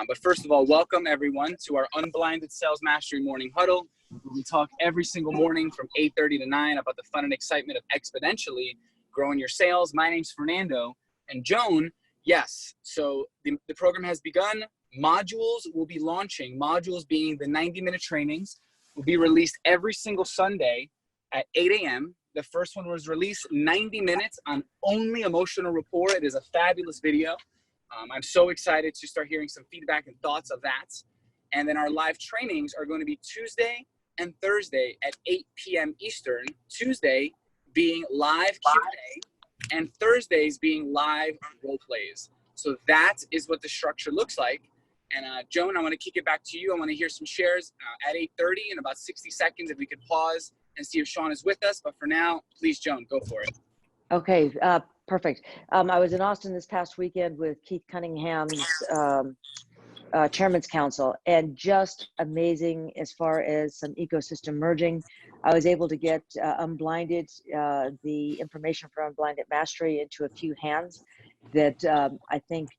But first of all, welcome everyone to our Unblinded Sales Mastery Morning Huddle. We talk every single morning from 8:30 to 9 about the fun and excitement of exponentially growing your sales. My name's Fernando. And Joan, yes, so the program has begun. Modules will be launching. Modules being the 90-minute trainings will be released every single Sunday at 8 a.m. The first one was released 90 minutes on only emotional rapport. It is a fabulous video. I'm so excited to start hearing some feedback and thoughts of that. And then our live trainings are going to be Tuesday and Thursday at 8 p.m. Eastern. Tuesday being live Q&A and Thursdays being live role plays. So that is what the structure looks like. And Joan, I want to kick it back to you. I want to hear some shares at 8:30 in about 60 seconds if we could pause and see if Sean is with us. But for now, please, Joan, go for it. Okay, perfect. I was in Austin this past weekend with Keith Cunningham's Chairman's Council, and just amazing as far as some ecosystem merging. I was able to get Unblinded, the information for Unblinded Mastery into a few hands that I think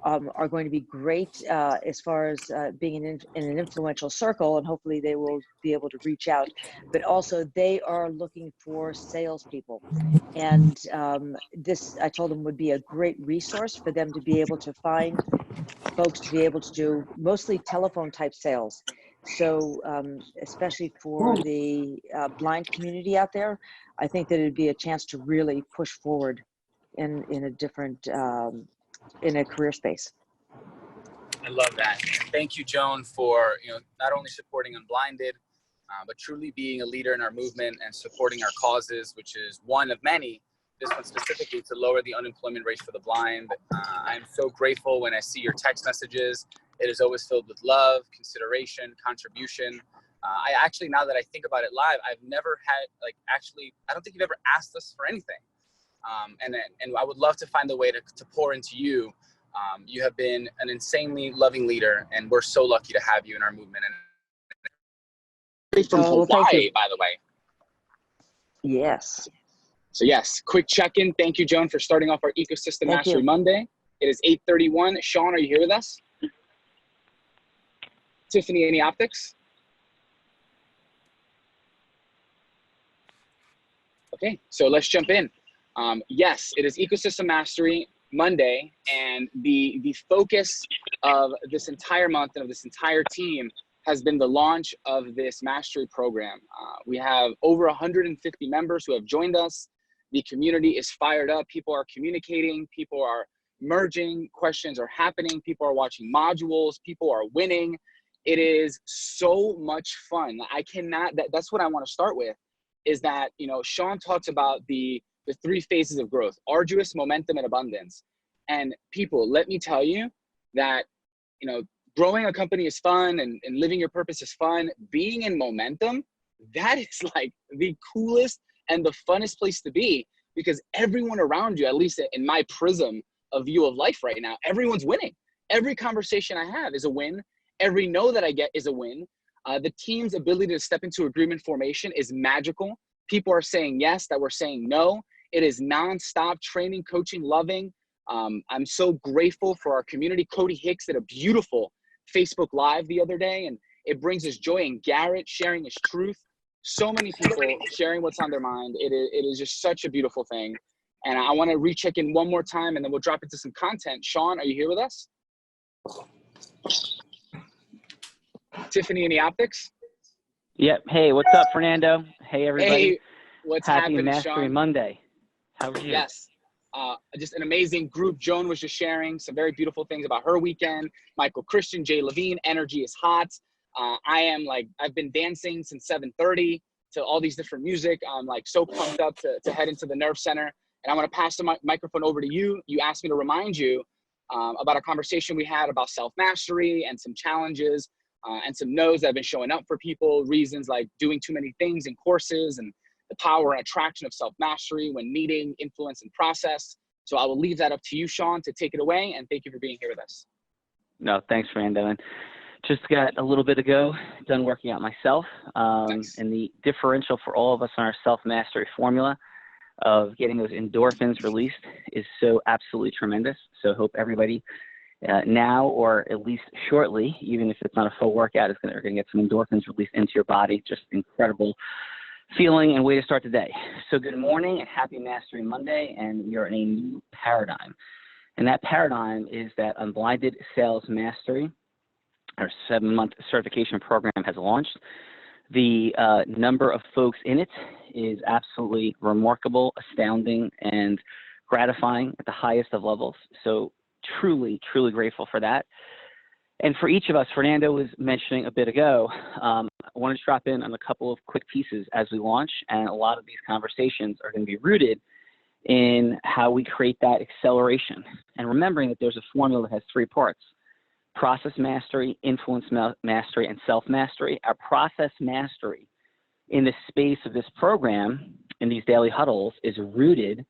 are going to be great as far as being in an influential circle, and hopefully they will be able to reach out. But also they are looking for salespeople, and this, I told them, would be a great resource for them to be able to find folks to be able to do mostly telephone type sales. So especially for the blind community out there, I think that it'd be a chance to really push forward in a different in a career space. I love that. Thank you, Joan, for not only supporting Unblinded, but truly being a leader in our movement and supporting our causes, which is one of many. This one specifically to lower the unemployment rate for the blind. I'm so grateful when I see your text messages. It is always filled with love, consideration, contribution. I actually, now that I think about it live, I've never had, I don't think you've ever asked us for anything. And I would love to find a way to pour into you. You have been an insanely loving leader, and we're so lucky to have you in our movement. And from Hawaii, by the way. Yes. So yes, quick check-in. Thank you, Joan, for starting off our Ecosystem Mastery Monday. It is 8:31. Sean, are you here with us? Tiffany, any optics? Okay, so let's jump in. Yes, it is Ecosystem Mastery Monday, and the focus of this entire month and of this entire team has been the launch of this mastery program. We have over 150 members who have joined us. The community is fired up. People are communicating. People are merging. Questions are happening. People are watching modules. People are winning. It is so much fun. That's what I want to start with, is that, Sean talks about the 3 phases of growth: arduous, momentum, and abundance. And people, let me tell you that, growing a company is fun, and living your purpose is fun. Being in momentum, that is like the coolest and the funnest place to be, because everyone around you, at least in my prism of view of life right now, everyone's winning. Every conversation I have is a win. Every no that I get is a win. The team's ability to step into agreement formation is magical. People are saying yes that we're saying no. It is nonstop training, coaching, loving. I'm so grateful for our community. Cody Hicks did a beautiful Facebook Live the other day, and it brings us joy. And Garrett sharing his truth. So many people sharing what's on their mind. It is just such a beautiful thing. And I want to recheck in one more time, and then we'll drop into some content. Sean, are you here with us? Tiffany, any optics? Yep. Hey, what's up, Fernando? Hey, everybody. Hey, what's Happy happening, Mastery Sean? Monday. How are you? Yes. Just an amazing group. Joan was just sharing some very beautiful things about her weekend. Michael Christian, Jay Levine, energy is hot. I've been dancing since 7:30 to all these different music. I'm so pumped up to head into the Nerve Center. And I want to pass the microphone over to you. You asked me to remind you about a conversation we had about self-mastery and some challenges and some no's that have been showing up for people, reasons like doing too many things in courses, and the power and attraction of self-mastery when meeting, influence, and process. So I will leave that up to you, Sean, to take it away. And thank you for being here with us. No, thanks, Fernando. And just got a little bit ago done working out myself. Nice. And the differential for all of us on our self-mastery formula of getting those endorphins released is so absolutely tremendous. So hope everybody now, or at least shortly, even if it's not a full workout, you're going to get some endorphins released into your body. Just incredible feeling and way to start the day. So good morning and happy Mastery Monday, and we are in a new paradigm. And that paradigm is that Unblinded Sales Mastery, our 7-month certification program, has launched. The number of folks in it is absolutely remarkable, astounding, and gratifying at the highest of levels. So truly, truly grateful for that. And for each of us, Fernando was mentioning a bit ago, I want to drop in on a couple of quick pieces as we launch, and a lot of these conversations are going to be rooted in how we create that acceleration. And remembering that there's a formula that has 3 parts: process mastery, influence mastery, and self-mastery. Our process mastery in the space of this program, in these daily huddles, is rooted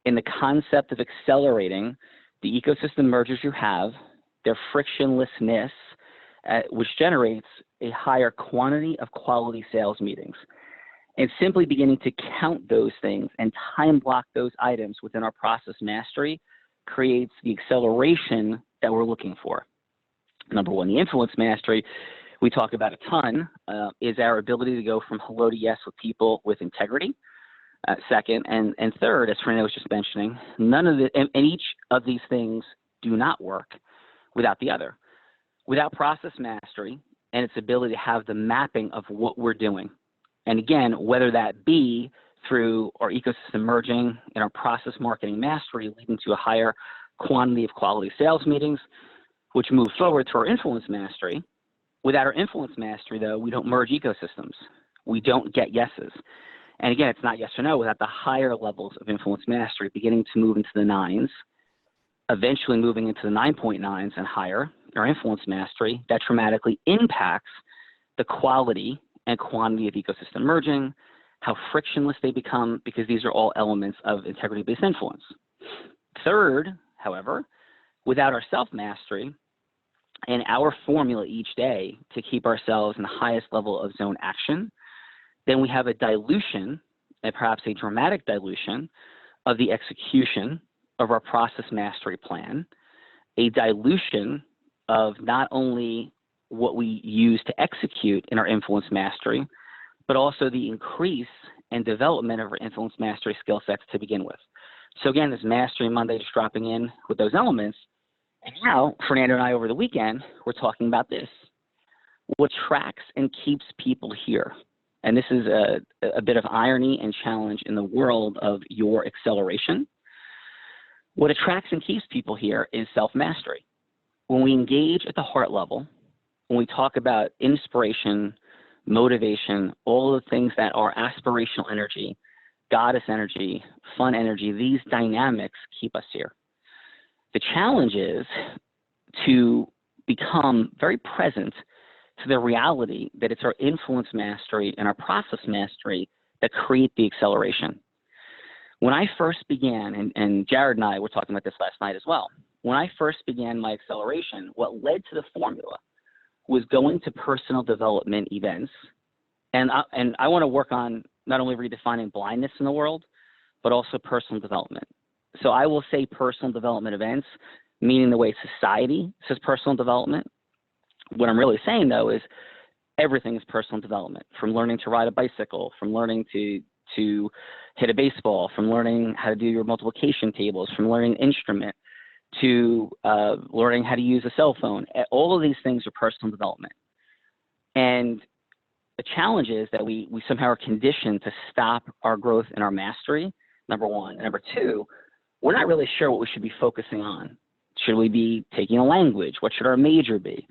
in the concept of accelerating the ecosystem mergers you have, their frictionlessness, which generates a higher quantity of quality sales meetings. And simply beginning to count those things and time block those items within our process mastery creates the acceleration that we're looking for. Number 1, the influence mastery we talk about a ton, is our ability to go from hello to yes with people with integrity. Second, and third, as Fernando was just mentioning, and each of these things do not work without the other. Without process mastery and its ability to have the mapping of what we're doing, and again, whether that be through our ecosystem merging and our process marketing mastery leading to a higher quantity of quality sales meetings, which move forward to our influence mastery. Without our influence mastery, though, we don't merge ecosystems. We don't get yeses. And again, it's not yes or no. Without the higher levels of influence mastery, beginning to move into the 9s, eventually moving into the 9.9s and higher, our influence mastery, that dramatically impacts the quality and quantity of ecosystem merging, how frictionless they become, because these are all elements of integrity-based influence. Third, however, without our self-mastery and our formula each day to keep ourselves in the highest level of zone action, then we have a dilution, and perhaps a dramatic dilution, of the execution of our process mastery plan, a dilution of not only what we use to execute in our influence mastery, but also the increase and development of our influence mastery skill sets to begin with. So again, this Mastery Monday just dropping in with those elements. And now, Fernando and I over the weekend, we're talking about this. What attracts and keeps people here? And this is a bit of irony and challenge in the world of your acceleration. What attracts and keeps people here is self-mastery. When we engage at the heart level, when we talk about inspiration, motivation, all the things that are aspirational energy, goddess energy, fun energy, these dynamics keep us here. The challenge is to become very present to the reality that it's our influence mastery and our process mastery that create the acceleration. When I first began, and Jared and I were talking about this last night as well, when I first began my acceleration, what led to the formula was going to personal development events. And I want to work on not only redefining blindness in the world, but also personal development. So I will say personal development events, meaning the way society says personal development. What I'm really saying, though, is everything is personal development, from learning to ride a bicycle, from learning to hit a baseball, from learning how to do your multiplication tables, from learning an instrument, to learning how to use a cell phone. All of these things are personal development. And the challenge is that we somehow are conditioned to stop our growth and our mastery, number one. And number two, we're not really sure what we should be focusing on. Should we be taking a language? What should our major be?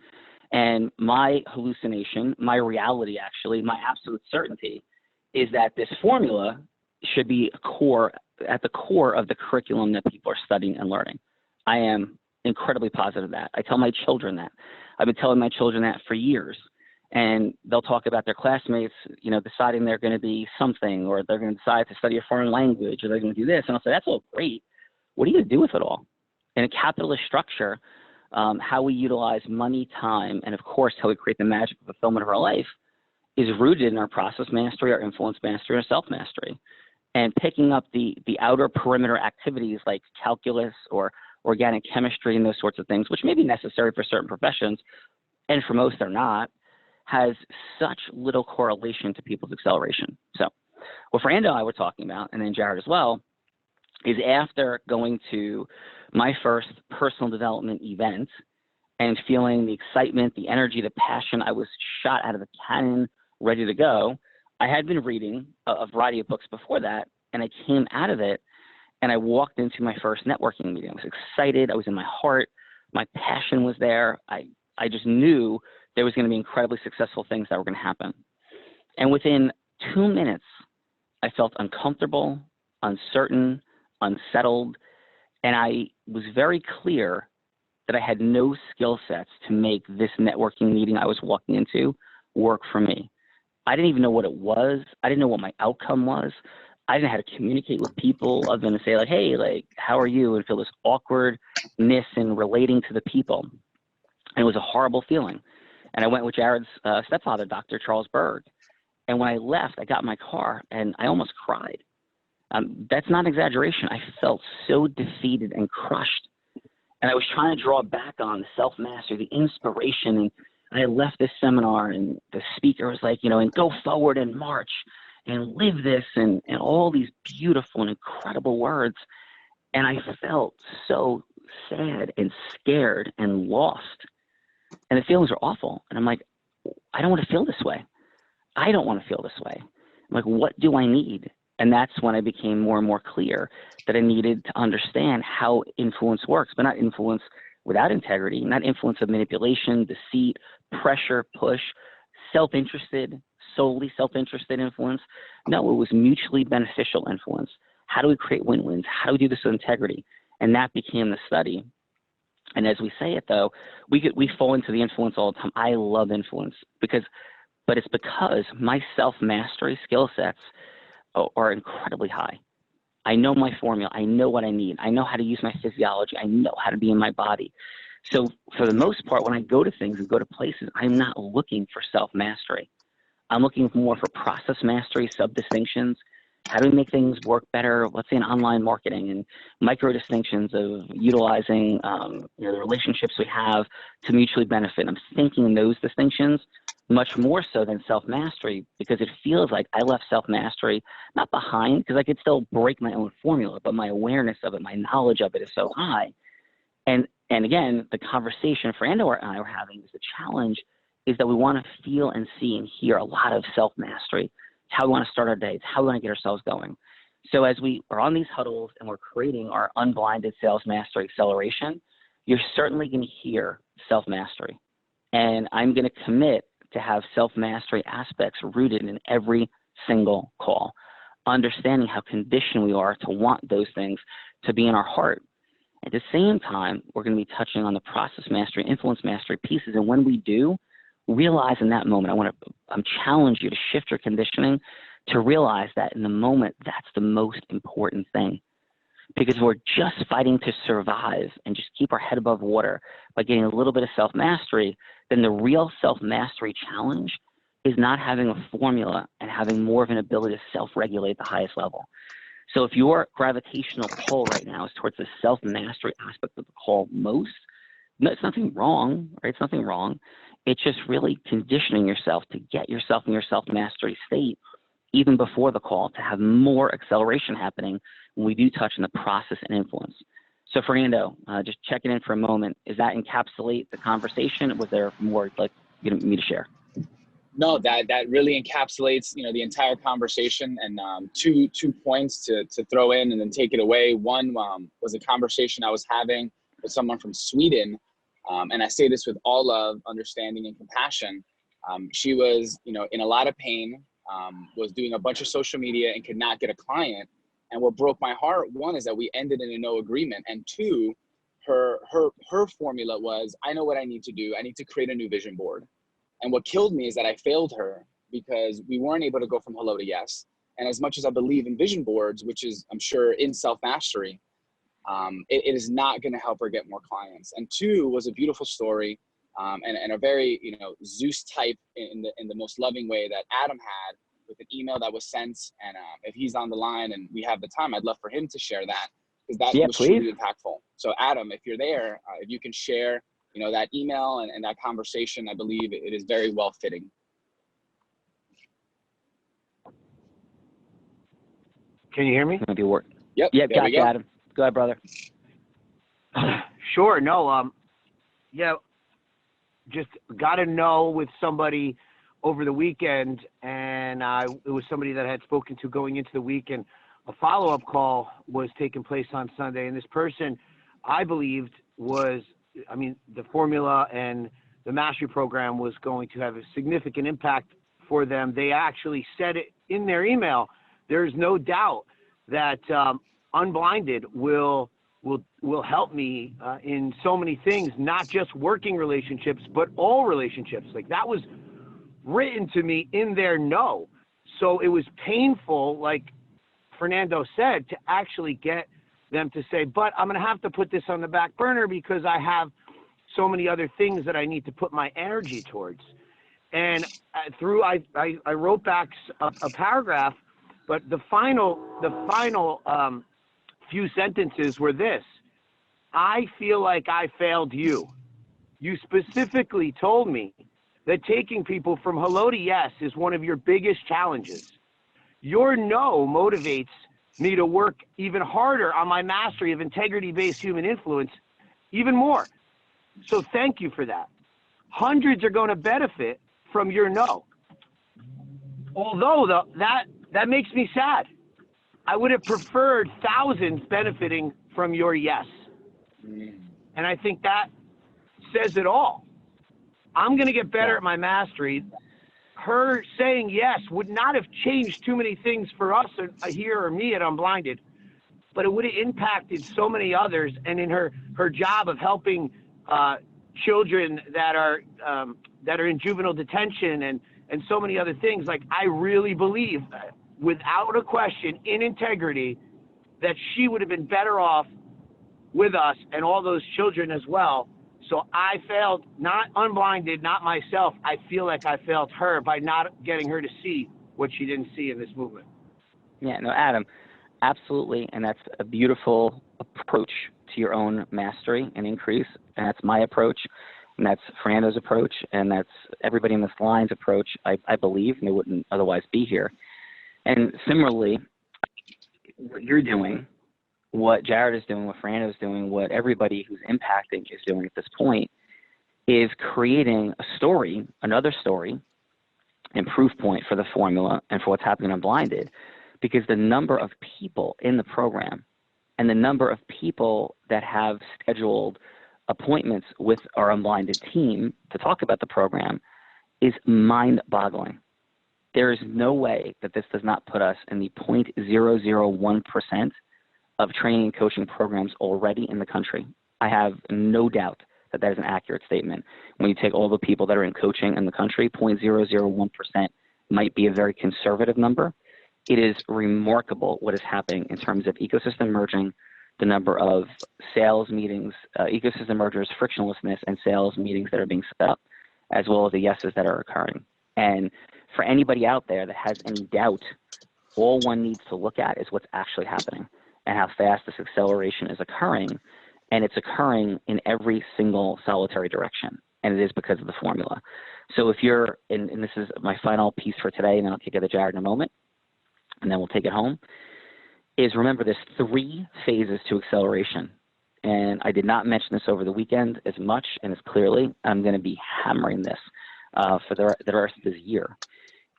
And my hallucination, my reality actually, my absolute certainty is that this formula should be at the core of the curriculum that people are studying and learning. I am incredibly positive of that. I tell my children that. I've been telling my children that for years. And they'll talk about their classmates, deciding they're going to be something, or they're going to decide to study a foreign language, or they're going to do this. And I'll say, that's all great. What are you going to do with it all? In a capitalist structure, how we utilize money, time, and of course, how we create the magic fulfillment of our life is rooted in our process mastery, our influence mastery, our self-mastery. And picking up the outer perimeter activities like calculus or organic chemistry and those sorts of things, which may be necessary for certain professions, and for most they're not, has such little correlation to people's acceleration. So what Fernando and I were talking about, and then Jared as well, is after going to my first personal development event and feeling the excitement, the energy, the passion, I was shot out of the cannon, ready to go. I had been reading a variety of books before that, and I came out of it and I walked into my first networking meeting. I was excited. I was in my heart. My passion was there. I just knew there was going to be incredibly successful things that were going to happen. And within 2 minutes, I felt uncomfortable, uncertain, unsettled, and I was very clear that I had no skill sets to make this networking meeting I was walking into work for me. I didn't even know what it was. I didn't know what my outcome was. I didn't know how to communicate with people other than to say like, hey, like, how are you? And feel this awkwardness in relating to the people. And it was a horrible feeling. And I went with Jared's stepfather, Dr. Charles Berg. And when I left, I got in my car and I almost cried. That's not exaggeration. I felt so defeated and crushed. And I was trying to draw back on the self-mastery, the inspiration. And I had left this seminar and the speaker was like, you know, and go forward and march and live this and all these beautiful and incredible words. And I felt so sad and scared and lost. And the feelings were awful. And I'm like, I don't want to feel this way. I don't want to feel this way. I'm like, what do I need? And that's when I became more and more clear that I needed to understand how influence works, but not influence without integrity, not influence of manipulation, deceit, pressure, push, self-interested, solely self-interested influence. No, it was mutually beneficial influence. How do we create win-wins? How do we do this with integrity? And that became the study. And as we say it though, we fall into the influence all the time. I love influence but it's because my self-mastery skill sets are incredibly high. I know my formula. I know what I need. I know how to use my physiology. I know how to be in my body. So for the most part, when I go to things and go to places, I'm not looking for self-mastery. I'm looking more for process mastery, sub-distinctions. How do we make things work better? Let's say in online marketing and micro distinctions of utilizing the relationships we have to mutually benefit. I'm thinking in those distinctions much more so than self-mastery, because it feels like I left self-mastery not behind, because I could still break my own formula, but my awareness of it, my knowledge of it is so high. And again, the conversation Fernando and I were having is the challenge is that we want to feel and see and hear a lot of self-mastery. It's how we want to start our day. It's how we want to get ourselves going. So as we are on these huddles and we're creating our unblinded sales mastery acceleration, you're certainly going to hear self-mastery. And I'm going to commit to have self-mastery aspects rooted in every single call, understanding how conditioned we are to want those things to be in our heart. At the same time, we're going to be touching on the process mastery, influence mastery pieces. And when we do, realize in that moment, I'm challenge you to shift your conditioning to realize that in the moment, that's the most important thing. Because if we're just fighting to survive and just keep our head above water by getting a little bit of self-mastery, then the real self-mastery challenge is not having a formula and having more of an ability to self-regulate at the highest level. So if your gravitational pull right now is towards the self-mastery aspect of the call most, no, it's nothing wrong, right? It's nothing wrong. It's just really conditioning yourself to get yourself in your self-mastery state even before the call to have more acceleration happening when we do touch on the process and influence. So Fernando, just checking in for a moment, does that encapsulate the conversation? Was there more like me to share? No, that really encapsulates the entire conversation. And two points to throw in and then take it away. One was a conversation I was having with someone from Sweden, and I say this with all love, understanding, and compassion. She was in a lot of pain, was doing a bunch of social media and could not get a client. And what broke my heart, one, is that we ended in a no agreement, and two, her formula was, I know what I need to do. I need to create a new vision board. And what killed me is that I failed her because we weren't able to go from hello to yes. And as much as I believe in vision boards, which is, I'm sure, in self-mastery, it is not going to help her get more clients. And two was a beautiful story, and a very, Zeus type in the most loving way that Adam had with an email that was sent. And if he's on the line and we have the time, I'd love for him to share that. because that Yeah, was please. truly impactful. So Adam, if you're there, if you can share, that email and that conversation, I believe it is very well fitting. Can you hear me? Maybe work. Yep. Yeah, There we gotcha, go. Adam. Go ahead, brother. Sure. No. Yeah. Just got to know with somebody over the weekend, and it was somebody that I had spoken to going into the week, and a follow-up call was taking place on Sunday, and this person, I believed, the formula and the mastery program was going to have a significant impact for them. They actually said it in their email. There's no doubt that Unblinded will help me in so many things, not just working relationships, but all relationships. Like, that was written to me in their no. So it was painful, like Fernando said, to actually get them to say, but I'm going to have to put this on the back burner because I have so many other things that I need to put my energy towards. And I wrote back a paragraph, but the final few sentences were this: I feel like I failed you. You specifically told me that taking people from hello to yes is one of your biggest challenges. Your no motivates me to work even harder on my mastery of integrity-based human influence even more. So thank you for that. Hundreds are going to benefit from your no. Although that makes me sad. I would have preferred thousands benefiting from your yes. And I think that says it all. I'm going to get better at my mastery. Her saying yes would not have changed too many things for us here or me at Unblinded, but it would have impacted so many others. And in her job of helping children that are in juvenile detention and so many other things, like, I really believe, without a question, in integrity, that she would have been better off with us and all those children as well. So I failed, not Unblinded, not myself. I feel like I failed her by not getting her to see what she didn't see in this movement. Yeah, no, Adam, absolutely. And that's a beautiful approach to your own mastery and increase. And that's my approach. And that's Fernando's approach. And that's everybody in this line's approach, I believe, and they wouldn't otherwise be here. And similarly, what you're doing, what Jared is doing, what Fernando is doing, what everybody who's impacting is doing at this point is creating a story, another story, and proof point for the formula and for what's happening on Blinded, because the number of people in the program and the number of people that have scheduled appointments with our Unblinded team to talk about the program is mind-boggling. There is no way that this does not put us in the 0.001% of training and coaching programs already in the country. I have no doubt that that is an accurate statement. When you take all the people that are in coaching in the country, 0.001% might be a very conservative number. It is remarkable what is happening in terms of ecosystem merging, the number of sales meetings, ecosystem mergers, frictionlessness, and sales meetings that are being set up, as well as the yeses that are occurring. And for anybody out there that has any doubt, all one needs to look at is what's actually happening and how fast this acceleration is occurring. And it's occurring in every single solitary direction. And it is because of the formula. So if you're, and this is my final piece for today, and then I'll kick it to Jared in a moment, and then we'll take it home, is remember there's 3 phases to acceleration. And I did not mention this over the weekend as much and as clearly. I'm going to be hammering this for the rest of this year.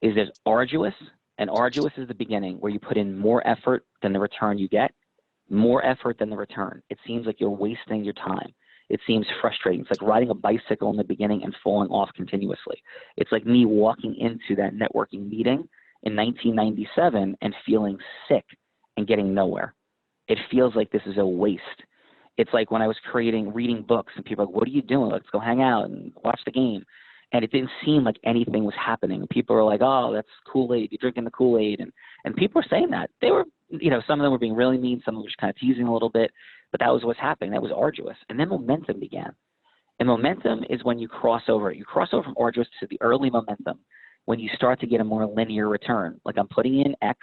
Is there's arduous, and arduous is the beginning where you put in more effort than the return you get, more effort than the return. It seems like you're wasting your time. It seems frustrating. It's like riding a bicycle in the beginning and falling off continuously. It's like me walking into that networking meeting in 1997 and feeling sick and getting nowhere. It feels like this is a waste. It's like when I was reading books and people are like, what are you doing? Let's go hang out and watch the game. And it didn't seem like anything was happening. People were like, oh, that's Kool-Aid. You're drinking the Kool-Aid. And people were saying that. They were, some of them were being really mean. Some of them were just kind of teasing a little bit. But that was what's happening. That was arduous. And then momentum began. And momentum is when you cross over. You cross over from arduous to the early momentum, when you start to get a more linear return. Like I'm putting in X,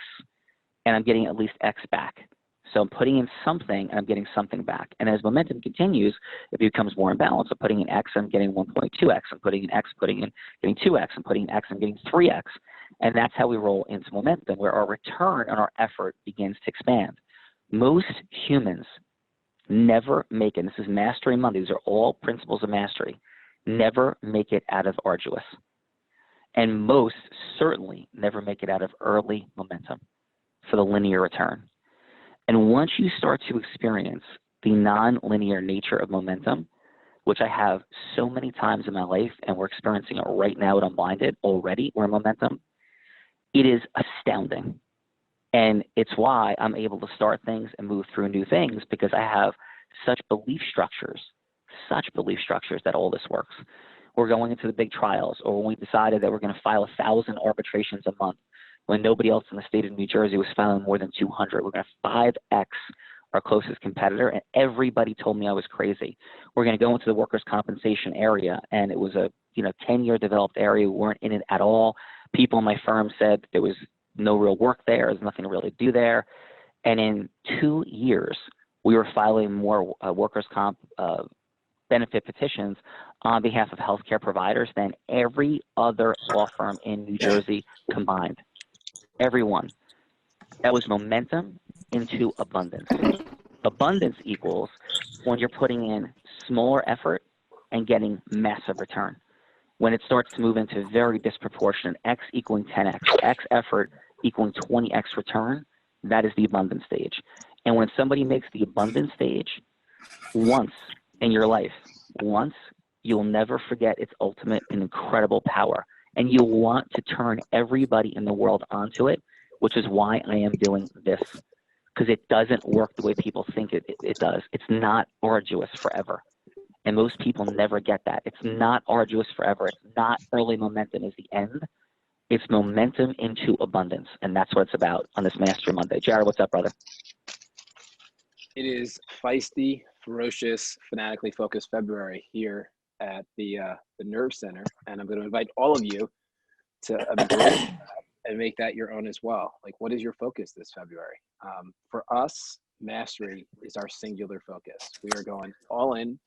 and I'm getting at least X back. So I'm putting in something and I'm getting something back. And as momentum continues, it becomes more imbalanced. I'm putting in X, I'm getting 1.2X. I'm putting in X, getting 2X. I'm putting in X, I'm getting 3X. And that's how we roll into momentum, where our return on our effort begins to expand. Most humans never make it, and this is Mastery Monday, these are all principles of mastery, never make it out of arduous. And most certainly never make it out of early momentum for the linear return. And once you start to experience the non-linear nature of momentum, which I have so many times in my life, and we're experiencing it right now at Unblinded already, we're in momentum, it is astounding. And it's why I'm able to start things and move through new things, because I have such belief structures that all this works. We're going into the big trials, or when we decided that we're going to file 1,000 arbitrations a month, when nobody else in the state of New Jersey was filing more than 200. We're going to 5X our closest competitor, and everybody told me I was crazy. We're going to go into the workers' compensation area, and it was a 10-year developed area. We weren't in it at all. People in my firm said there was no real work there. There's nothing to really do there. And in 2 years, we were filing more workers' comp benefit petitions on behalf of healthcare providers than every other law firm in New Jersey combined. Everyone. That was momentum into abundance. Abundance equals when you're putting in smaller effort and getting massive return. When it starts to move into very disproportionate, X equaling 10X, X effort equaling 20X return, that is the abundance stage. And when somebody makes the abundance stage once in your life, once, you'll never forget its ultimate and incredible power. And you'll want to turn everybody in the world onto it, which is why I am doing this, because it doesn't work the way people think it does. It's not arduous forever. And most people never get that. It's not arduous forever. It's not early momentum is the end. It's momentum into abundance. And that's what it's about on this Mastery Monday. Jared, what's up, brother? It is feisty, ferocious, fanatically focused February here at the Nerve Center, and I'm going to invite all of you to embrace and make that your own as well. Like, what is your focus this February? For us, mastery is our singular focus. We are going all in,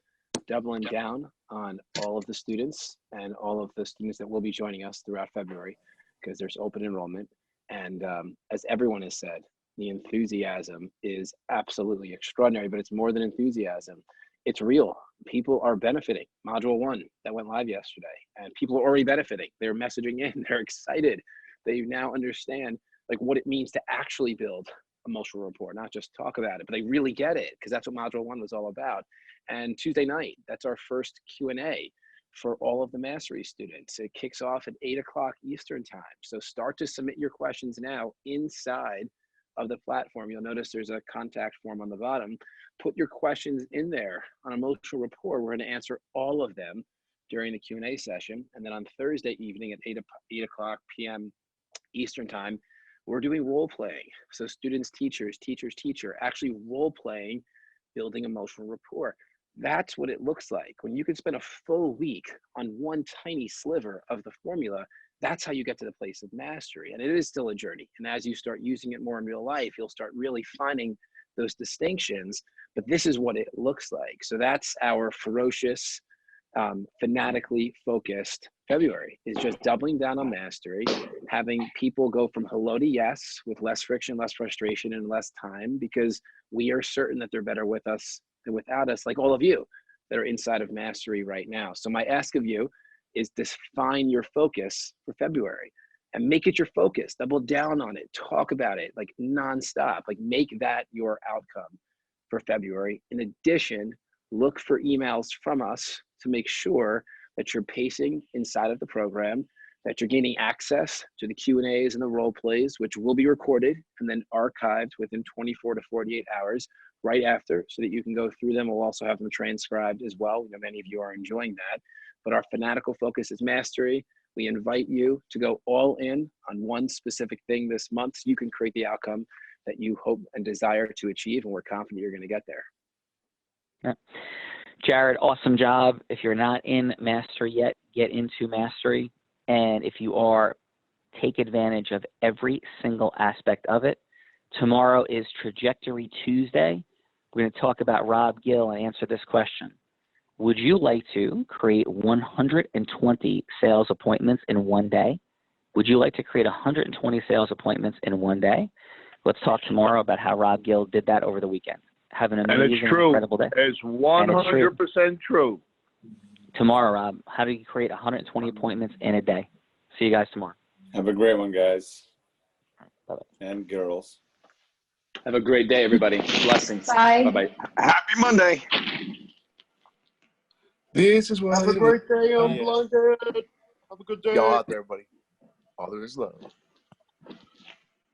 doubling down on all of the students and all of the students that will be joining us throughout February, because there's open enrollment. And as everyone has said, the enthusiasm is absolutely extraordinary, but it's more than enthusiasm. It's real. People are benefiting. Module 1 that went live yesterday, and people are already benefiting. They're messaging in, they're excited. They now understand like what it means to actually build emotional rapport, not just talk about it, but they really get it, because that's what Module 1 was all about. And Tuesday night, that's our first Q&A for all of the mastery students. It kicks off at 8 o'clock Eastern time. So start to submit your questions now inside of the platform. You'll notice there's a contact form on the bottom. Put your questions in there on emotional rapport. We're going to answer all of them during the Q&A session. And then on Thursday evening at 8 o'clock p.m. Eastern time, we're doing role playing. So students, teachers, teacher, actually role playing, building emotional rapport. That's what it looks like. When you can spend a full week on one tiny sliver of the formula, that's how you get to the place of mastery. And it is still a journey. And as you start using it more in real life, you'll start really finding those distinctions. But this is what it looks like. So that's our ferocious, fanatically focused February, is just doubling down on mastery, having people go from hello to yes with less friction, less frustration, and less time, because we are certain that they're better with us than without us, like all of you that are inside of mastery right now. So my ask of you is define your focus for February and make it your focus. Double down on it, talk about it like nonstop, like make that your outcome for February. In addition, look for emails from us to make sure that you're pacing inside of the program, that you're gaining access to the Q&As and the role plays, which will be recorded and then archived within 24 to 48 hours right after, so that you can go through them. We'll also have them transcribed as well. We know many of you are enjoying that, but our fanatical focus is mastery. We invite you to go all in on one specific thing this month so you can create the outcome that you hope and desire to achieve, and we're confident you're going to get there. Yeah. Jared, awesome job. If you're not in mastery yet, get into mastery. And if you are, take advantage of every single aspect of it, Tomorrow is Trajectory Tuesday. We're going to talk about Rob Gill and answer this question. Would you like to create 120 sales appointments in one day? Would you like to create 120 sales appointments in one day? Let's talk tomorrow about how Rob Gill did that over the weekend. Have an amazing, incredible day. It's 100% true. Tomorrow, Rob, how do you create 120 appointments in a day? See you guys tomorrow. Have a great one, guys. Bye-bye. And girls. Have a great day, everybody. Blessings. Bye. Bye-bye. Happy Monday. This is why. Have a great day, Unblinded. Have a good day. Y'all out there, buddy. All there is love.